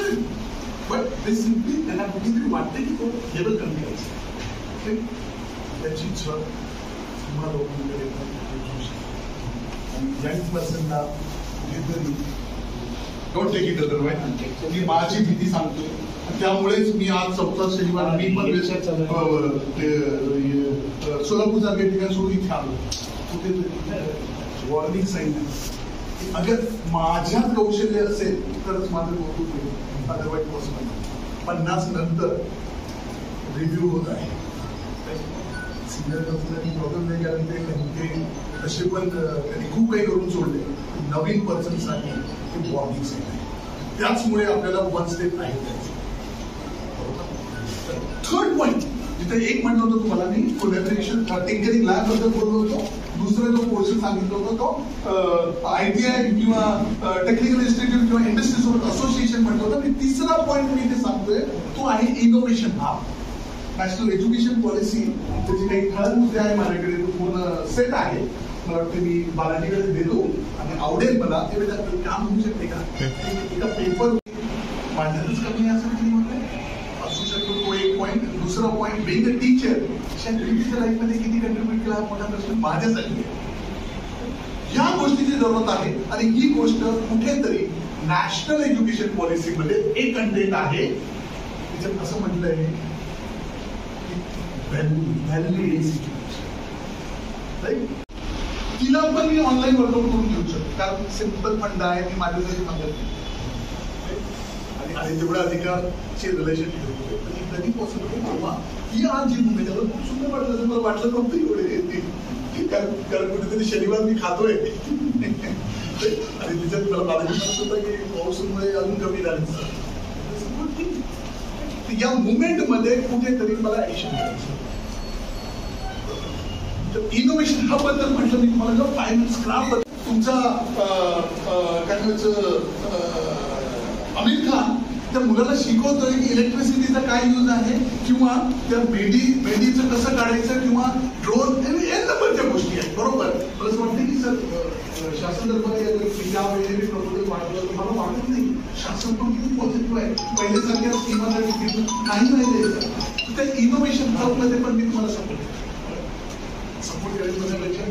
बट ते सिम्पली त्यांना कुठेतरी वाटते की तो लेवल कमी करायचं. त्याची छळ तुम्हा लोकांकडे यंग पर्सनला कुठेतरी डोंट टेक इट अदरवाईज. मी माझी भीती सांगतोय, त्यामुळेच मी आज 4था शनिवार मी पण सोलापूरचा ठिकाण सोडून इथे आलो. कुठेतरी वॉर्निंग साईन अगर माझ्यात कौशल्य असेल तरच माझं कौतुक होईल, अदरवाईज पॉसिबल. 50 नंतर रिव्ह्यू होत आहे. सिनियर काउन्सिलरनी प्रॉब्लेम नाही, कारण ते तसे पण त्यांनी खूप काही करून सोडले. नवीन पर्सनसाठी ते वॉर्निंग साईन आहे. त्याचमुळे आपल्याला वन स्टेप आहे. थर्ड पॉईंट जिथे एक म्हणलं होतं तुम्हाला मी कोलॅबोरेशन टिंकरिंग लॅब बद्दल बोललो होतो. दुसरा जो पोर्शन सांगितलं होतं तो ITI किंवा टेक्निकल इन्स्टिट्यूट किंवा इंडस्ट्री सोबत असोसिएशन म्हटलं होतं. आणि तिसरा पॉईंट मी इथे सांगतोय तो आहे इनोव्हेशन हा. नॅशनल एज्युकेशन पॉलिसी त्याचे काही ठळक मुद्दे आहे माझ्याकडे, तो पूर्ण सेट आहे. मला वाटतं मी बालाजीकडे देतो आणि आवडेल मला ते काम होऊ शकते का एका पेपर माझ्यातच कमी आहे असं किती म्हटलं असू शकतो. तो एक पॉईंट. दुसरा पॉईंट बिंग अ टीचर टीचरच्या लाईफमध्ये किती कंट्रीब्युट केला हा मोठा प्रश्न माझ्यासाठी आहे. या गोष्टीची जरूरत आहे आणि ही गोष्ट कुठेतरी नॅशनल एज्युकेशन पॉलिसीमध्ये एक कंटेंट आहे. त्याच्यात असं म्हटलंय व्हॅल्यू राईट. तिला पण मी ऑनलाईन वर्कआउट करून घेऊ शकतो, कारण सिंपल फंड आहे. मी माझ्यासाठी म्हणत आणि तेवढ्या अधिकारचे रिलेशन ठेवतो. कधी पॉसिबल तेव्हा ही आज जी भूमिका खूप सुंदर वाटलं. मला वाटलं नव्हतं एवढे, कारण कुठेतरी शनिवार मी खातोय आणि त्याच्यात मला बालाजी होतं की पाऊसमुळे अजून कमी झालं. या मुवमेंट मध्ये कुठेतरी मला ऍक्शन करायचं. इनोव्हेशन हब बद्दल म्हटलं मी तुम्हाला फायनान्स क्राफ्ट तुमचा काय म्हणायचं आमिर खान त्या मुलाला शिकवतोय की इलेक्ट्रिसिटीचा काय यूज आहे किंवा त्या मेंढीचं कसं काढायचं किंवा ड्रोन नंबरच्या गोष्टी आहेत. बरोबर. मला असं वाटतं की सर शासन जर या वेळेने प्रपोजल वाटलं तर मला वाटत नाही शासन पण किती पॉझिटिव्ह आहे. पहिल्यासारख्या स्कीमासाठी काही नाही द्यायचं. त्या इनोव्हेशन हबमध्ये पण मी तुम्हाला सपोर्ट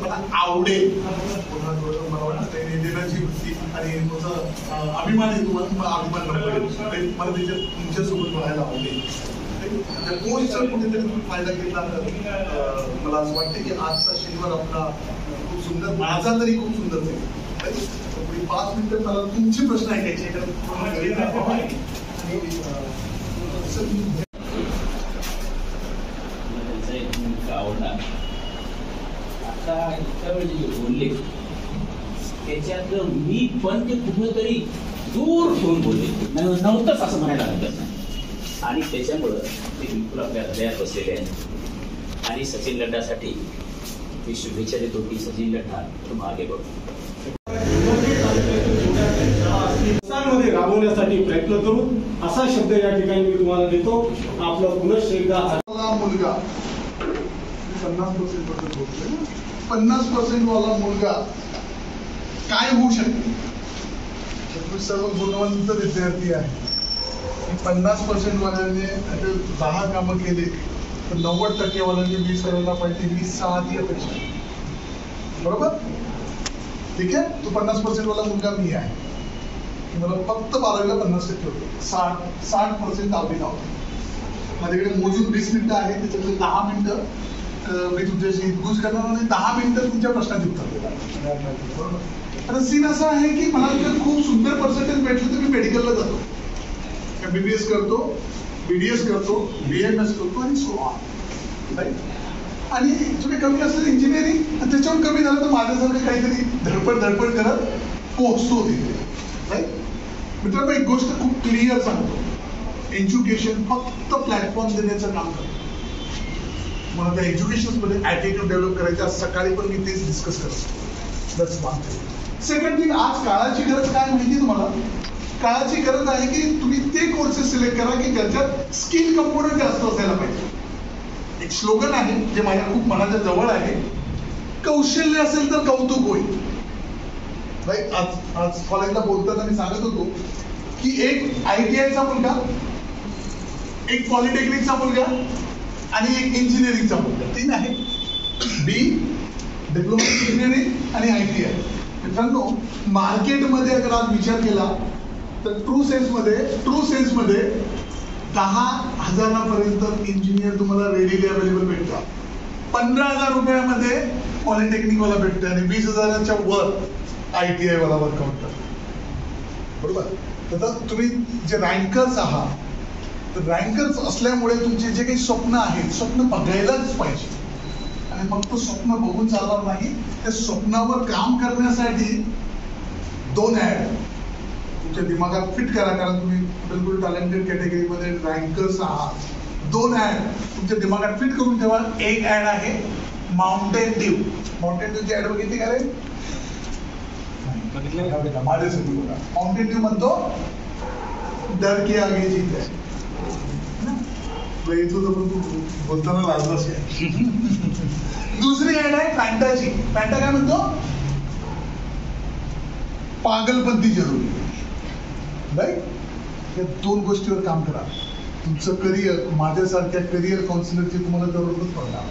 मला आवडेल. मला वाटतं देण्याची वृत्ती आणि तुमचा अभिमान आहे. तुम्हाला अभिमान मला त्याच्यात तुमच्यासोबत बघायला आवडेल. कोर्सचा कुठेतरी तुम्ही फायदा घेतला तर मला असं वाटतं की आजचा शनिवार आपला खूप सुंदर, माझा तरी खूप सुंदर जाईल. 5 मिनिटं मला तुमचे प्रश्न ऐकायचे आवडणार. आता इतक्या वेळ जे बोलले त्याच्यात मी पण ते कुठेतरी दूर ठेवून बोलले नव्हतंच असं म्हणायला हरकत नाही. आणि त्याच्यामुळं ते बिलकुल आपल्या हृदयात बसलेले आहेत. आणि सचिन लड्डासाठी मी शुभेच्छा देतो की सचिन लड्डा तुम आगे बघू. मध्ये राबवण्यासाठी प्रयत्न करू असा शब्द या ठिकाणी मी तुम्हाला देतो. आपलं पुनश्च एकदा मुलगा 50% बद्दल बोलतोय. 50% वाला मुलगा काय होऊ शकते. सर्व गुणवंत विद्यार्थी आहे. 50% वाल्यांनी 10 कामं केली तर 90% वाल्यांनी 20 करायला पाहिजे. ही साधी अपेक्षा. बरोबर. ठीक आहे. तो 50% वाला मुलगा मी आहे. मला फक्त 12वीला 50% होते. 60% 10वी लावतो. माझ्याकडे मोजून 20 मिनिटं आहे, त्याच्यातले 10 मिनिटं मी तुमच्याशी गुज करणार आणि 10 मिनिटं तुमच्या प्रश्नाची उत्तर देणार. बरोबर. आता सीन असा आहे की मला जर खूप सुंदर पर्सेंटेज भेटलं तर मी मेडिकलला जातो, MBBS करतो, BDS करतो, BMS करतो आणि सो ऑन. राईट. आणि तुम्ही कमी असेल इंजिनिअरिंग आणि त्याच्यावर कमी झालं तर माझ्यासारखं काहीतरी धडपड करत पोहोचतो तिथे. राईट. मित्रांनो, एक गोष्ट खूप क्लिअर सांगतो, एज्युकेशन फक्त प्लॅटफॉर्म देण्याचं काम करतं. मला त्या एज्युकेशन मध्ये ऍटिट्यूड डेव्हलप करायचं. आज सकाळी पण मी तेच डिस्कस करतो. That's one thing. Second thing, आज काळाची गरज काय माहिती तुम्हाला? काळाची गरज आहे की तुम्ही ते कोर्सेस सिलेक्ट करा की ज्याच्यात स्किल कंपोनंट जास्त असायला पाहिजे. एक स्लोगन आहे जे माझ्या खूप मनाच्या जवळ आहे, कौशल्य असेल तर कौतुक होईल. राईट. आज कॉलेजला बोलताना मी सांगत होतो की एक ITI चा मुलगा, एक पॉलिटेक्निकचा मुलगा आणि एक इंजिनिअरिंगचा मुलगा, 3 आहे. B डिप्लोमा इंजिनिअरिंग आणि ITI. मित्रांनो, मार्केटमध्ये अगर आज विचार केला तर ट्रू सेन्समध्ये 10,000 इंजिनियर तुम्हाला रेडीली अवेलेबल भेटतात. 15,000 रुपयामध्ये पॉलिटेक्निक वाला भेटतं आणि 20,000च्या वर ITI वाला वर्कआउट करतो. बरोबर. तर तुम्ही जे रँकर्स आहात, तर रँकर्स असल्यामुळे तुमचे जे काही स्वप्न आहेत, स्वप्न बघायलाच पाहिजे. आणि फक्त स्वप्न बघून चालणार नाही, त्या स्वप्नावर काम करण्यासाठी 2 ऍड तुमच्या दिमागात फिट करा, कारण तुम्ही बिलकुल टॅलेंटेड कॅटेगरीमध्ये रँकर्स आहात. 2 ऍड तुमच्या दिमागात फिट करून ठेवा. एक ऍड आहे माउंटेन ड्यू. माउंटेन ड्यूची ऍड बघितली का रे? माझ्यासाठी बघा. माउंटेन ड्यू म्हणतो डर के आगे जीत है. बोलताना लाजलंच आहे. दुसरी ऍड आहे फॅन्टाची. फॅन्टा काय म्हणतो? पागलपंती जरुरी. राईट. या 2 गोष्टीवर काम करा. तुमचं करिअर, माझ्यासारख्या करिअर काउन्सिलरची तुम्हाला जरूरच पडणार,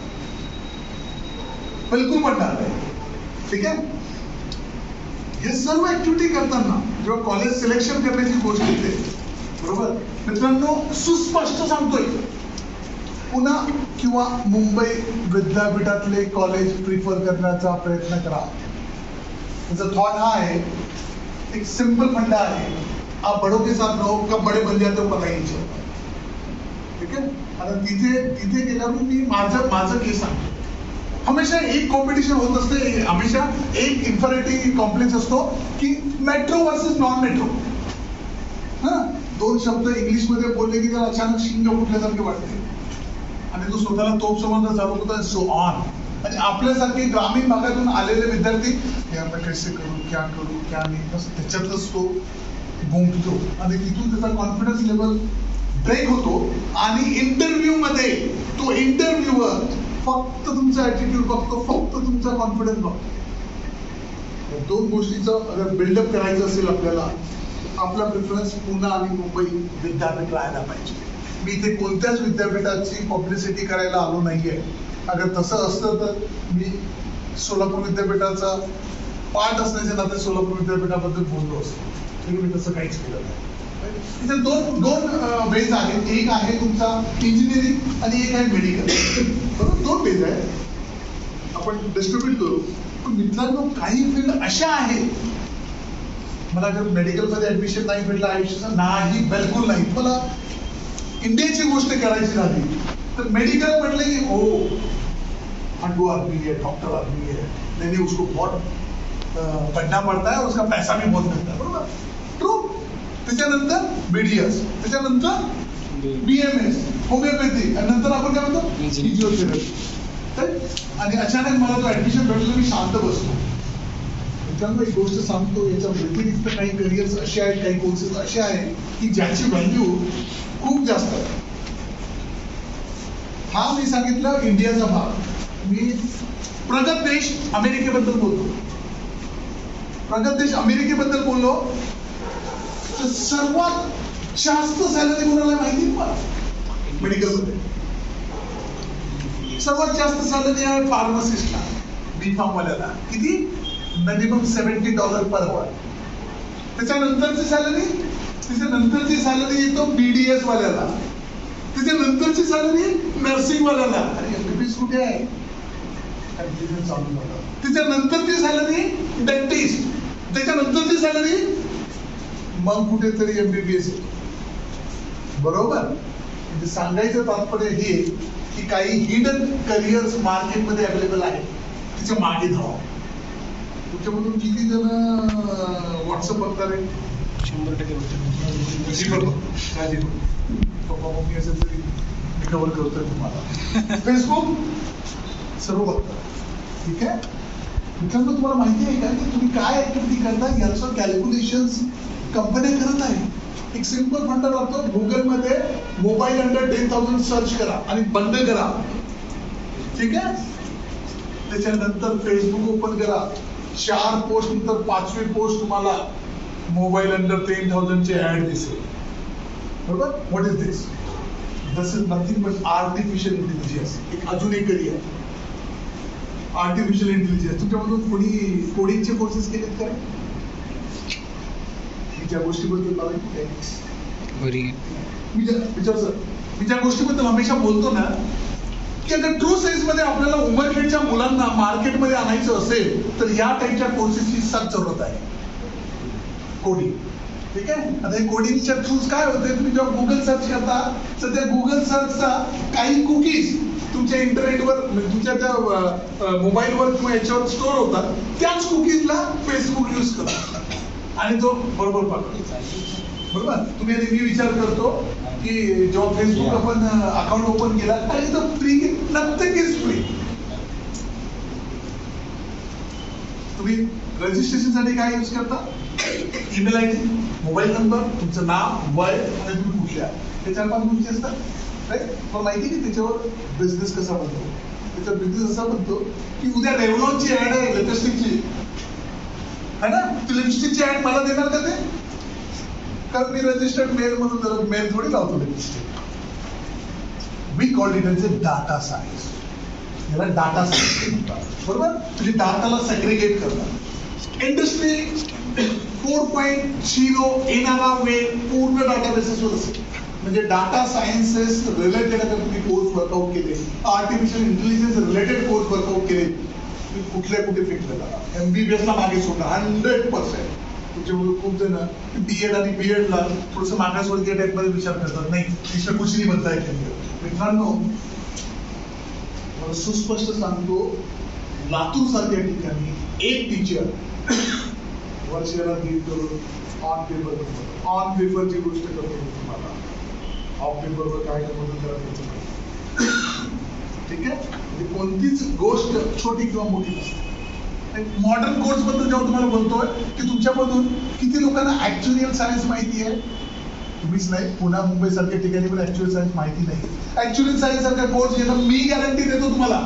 बिलकुल पडणार नाही. ठीक आहे. हे सर्व ऍक्टिव्हिटी करताना जेव्हा कॉलेज सिलेक्शन करण्याची गोष्ट येते, बरोबर मित्रांनो, सुस्पष्ट सांगतोय, पुणे किंवा मुंबई विद्यापीठातले कॉलेज प्रिफर करण्याचा प्रयत्न करा. त्याचा थॉट हा आहे, एक सिंपल फंडा आहे, आप बड़ों के साथ रहो, कब बड़े बन जाते हो पता ही नहीं चलता. ठीक आहे. आता तिथे गेल्यावर मी माझं केस सांगतो. हमेशा एक कॉम्पिटिशन होत असते, हमेशा एक इन्फिनिटी कॉम्प्लेक्स असतो की मेट्रो वर्सेस नॉन मेट्रो. 2 शब्द इंग्लिश मध्ये बोलले की त्याला अचानक शिंग फुटल्यासारखे वाटते आणि तो स्वतःला तोप समजणं चालू होता, सो ऑन. आणि आपल्यासारखे ग्रामीण भागातून आलेले विद्यार्थी कैसे करू, क्या नाही, त्याच्यातच तो गुंततो आणि तिथून त्याचा कॉन्फिडन्स लेवल ब्रेक होतो. आणि इंटरव्ह्यू मध्ये तो इंटरव्ह्यूअर फक्त तुमचा ऍटिट्यूड बघतो, फक्त तुमचा कॉन्फिडन्स बघतो. 2 गोष्टीचं अगर बिल्डअप करायचं असेल आपल्याला, आपला प्रिफरन्स पुणे आणि मुंबई विद्यापीठ राहायला पाहिजे. मी इथे कोणत्याच विद्यापीठाची पब्लिसिटी करायला आलो नाहीये. अगर तसं असतं तर मी सोलापूर विद्यापीठाचा पार्ट असण्याच्या नाते सोलापूर विद्यापीठाबद्दल बोललो असतो. मी तसं काहीच केलं नाही. इथे दोन बेस आहेत. एक आहे तुमचा इंजिनिअरिंग आणि एक आहे मेडिकल. बरोबर, 2 बेस आहेत. आपण डिस्ट्रीब्यूट करू. पण मित्रांनो, काही फील्ड अशा आहेत, मला जर मेडिकल मध्ये ऍडमिशन नाही भेटलं आयुष्याचं, नाही, बिलकुल नाही. मला इंडियाची गोष्ट करायची झाली तर मेडिकल म्हटलं की हो, हंडू आदमी है, डॉक्टर आदमी है, नहीं उसको बहुत पढ़ना पड़ता है, उसका पैसा भी बहुत मिलता है. बरोबर, ट्रू. त्याच्यानंतर BDS, त्याच्यानंतर BMS, होमिओपॅथी, आणि नंतर आपण काय म्हणतो फिजिओथेरपी. आणि अचानक मला तो ऍडमिशन भेटलं, मी शांत बसतो. मित्रांनो, एक गोष्ट सांगतो, याच्या व्यतिरिक्त काही करिअर्स असे आहेत, काही कोर्सेस असे आहेत की ज्याची व्हॅल्यू खूप जास्त आहे. हा मी सांगितलं इंडियाचा भाग. मी प्रगत देश अमेरिकेबद्दल बोलतो. प्रगत देश अमेरिकेबद्दल बोललो तर सर्वात जास्त सॅलरी कोणाला माहिती मला? मेडिकलमध्ये सर्वात जास्त सॅलरी आहे फार्मसिस्टला, B.Pharm वाल्याला. किती? Minimum $70 per hour. त्याच्यानंतरची सॅलरी येतो BDS वाल्याला. त्याच्यानंतरची सॅलरी नर्सिंगवाल्याला. अरे एमबीबीएस कुठे आहे? चालू झालं. त्याच्यानंतरची सॅलरी डेंटिस्ट, त्याच्यानंतरची सॅलरी मग कुठेतरी एमबीबीएस. बरोबर. म्हणजे सांगायचं तात्पर्य हे की काही हिडन करिअर्स मार्केटमध्ये अवेलेबल आहेत, तिच्या मागे धावा. तुमच्यामधून किती जण व्हॉट्सअप बघतात? 100% पप्पा मम्मी असेल तरी मी कव्हर करतोय तुम्हाला. फेसबुक सर्व बघतात. ठीक आहे मित्रांनो, तुम्हाला माहिती आहे का की तुम्ही काय ऍक्टिव्हिटी करता याचं कॅल्क्युलेशन कंपन्या करत आहे. एक सिंपल फंडा लागतो. गुगलमध्ये मोबाईल अंडर 10,000 सर्च करा आणि बंद करा. ठीक आहे. त्याच्यानंतर फेसबुक ओपन करा. 4 पोस्ट नंतर 5वी पोस्ट तुम्हाला मोबाईल अंडर 10,000 ची ऍड दिसेल. बरोबर. What is this? This is nothing but artificial intelligence. एक अजून एक आहे आर्टिफिशियल इंटेलिजन्स. तुमच्यामधून कोणी कोडिंगचे कोर्सेस केलेत का? मी ज्या गोष्टीबद्दल मी ज्या गोष्टीबद्दल हमेशा बोलतो ना की अगर ट्रू सेन्स मध्ये आपल्याला उमरखेडच्या मुलांना मार्केटमध्ये आणायचं असेल तर या टाईपच्या कोर्सेसची सक्त जरूरत आहे. कोडिंग. ठीक आहे. आता हे कोडिंगच्या थ्रू काय होते, तुम्ही जेव्हा गुगल सर्च करता तर त्या गुगल सर्चचा काही कुकीज तुमच्या इंटरनेटवर तुमच्या त्या मोबाईलवर किंवा याच्यावर स्टोअर होतात. त्याच कुकीजला फेसबुक यूज करतात आणि तो बरोबर पाठवतो. बरोबर. तुम्ही मी विचार करतो की जेव्हा फेसबुक आपण अकाउंट ओपन केला आणि तो फ्री, नक्कीच फ्री. तुम्ही रजिस्ट्रेशन साठी काय यूज करता? ईमेल आयडी, मोबाईल नंबर, तुमचं नाव, वय आणि तुम्ही कुठल्या, हे 4-5 गोष्टी असतात. राईट. मला माहिती की त्याच्यावर बिझनेस कसा बनतो. त्याचा बिझनेस असा बनतो की उद्या रेव्हलॉनची ऍड आहे लिपस्टिकची, है ना, ती लिपस्टिकची ऍड मला देणार का ते? कारण मी रजिस्टर्ड मेल म्हणून जरा मेल थोडी लावतो lipstick. We call it as a data science. याला डाटा सायन्स म्हणतात. बरोबर. म्हणजे डाटाला सेग्रिगेट करतात. इंडस्ट्री 4.0 येणारा वेळ पूर्ण डाटाबेसेसवर असेल. म्हणजे डाटा सायन्सेस रिलेटेड अगर तुम्ही कोर्स वर्कआउट केले, artificial intelligence related course workout केले, तुम्ही कुठे फिट झाला. एमबीबीएस ला मागे सोडणार 100%. तुमच्यामुळे खूप जण बीएड आणि बीएड ला थोडस मागासवर्गीय टाईप मध्ये विचार करतात. नाही, टीचर कुछ नाही बनता है. मित्रांनो, सुस्पष्ट सांगतो, लातूर सारख्या ठिकाणी एक टीचर वर्षाला 1.5 करोड ऑन पेपरची गोष्ट करतो तुम्हाला. ऑफ पेपरवर काय मदत करायचं. ठीक आहे. म्हणजे कोणतीच गोष्ट छोटी किंवा मोठी नसते. मॉडर्न कोर्स बद्दल जेव्हा तुम्हाला बोलतोय की तुमच्यामधून किती लोकांना ऍक्च्युअल सायन्स माहिती आहे? तुम्हीच नाही, पुणे मुंबई सारख्या ठिकाणी पण ऍक्च्युअल सायन्स माहिती नाही. ऍक्च्युअल सायन्स सारखा कोर्स घेणं मी गॅरंटी देतो तुम्हाला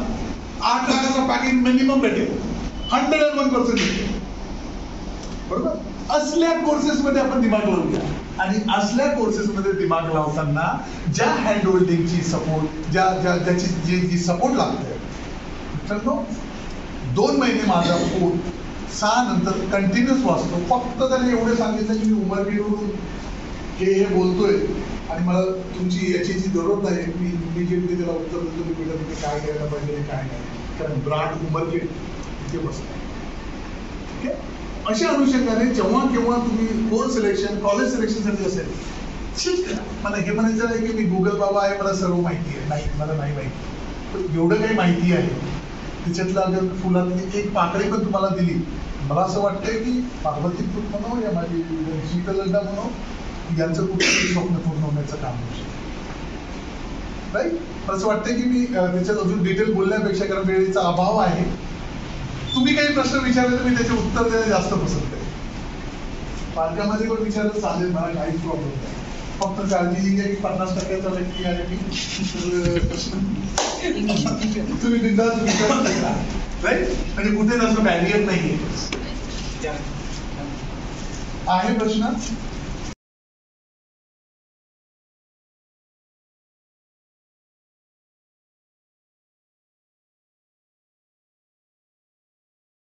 8 लाखाचा पॅकेज मिनिमम भेटेल. 101% बरोबर. असल्या कोर्सेस मध्ये आपण दिमाग लावूया आणि असल्या कोर्सेस मध्ये दिमाग लावताना ज्या हँड होल्डिंगची सपोर्ट, ज्याची जी सपोर्ट लागते. मित्रांनो, 2 महिने माझा फोन 6 नंतर कंटिन्युअस वाचतो. फक्त त्याने एवढे सांगितलं की मी उमरखेडवरून हे बोलतोय आणि मला तुमची याची जरूरत आहे. मी इमिजिएटली त्याला उत्तर देतो की बेटा तुम्ही काय करायला पाहिजे काय नाही, कारण ब्रांड उमरखेड इथे बसतो. ठीक आहे. अशा अनुषंगाने जेव्हा केव्हा तुम्ही कोर्स सिलेक्शन, कॉलेज सिलेक्शन साठी असेल, शिफ्ट करा. मला हे म्हणायचं आहे की मी गुगल बाबा आहे, मला सर्व माहिती आहे. नाही, मला नाही माहिती. पण एवढं काही माहिती आहे त्याच्यातलं अगर फुलातली एक पाकळी पण तुम्हाला दिली, मला असं वाटतंय की पार्वती फुल म्हणो या माझी शीतलदा म्हणो, यांचं कुठेतरी स्वप्न पूर्ण होण्याचं काम होऊ शकतं. राईट. असं वाटतंय की मी त्याच्यात अजून डिटेल बोलण्यापेक्षा, कारण वेळेचा अभाव आहे, तुम्ही काही प्रश्न विचारले तर मी त्याचे उत्तर देणं जास्त पसंत आहे. पालकामध्ये पण विचारलं चालेल, मला काहीच प्रॉब्लेम नाही. फक्त काळजी ही आहे की 50% व्यक्ती आहे की तुम्ही बिनधास्त विचारू शकता. राईट. म्हणजे कुठे असं बॅरियर नाहीये. आहे प्रश्न?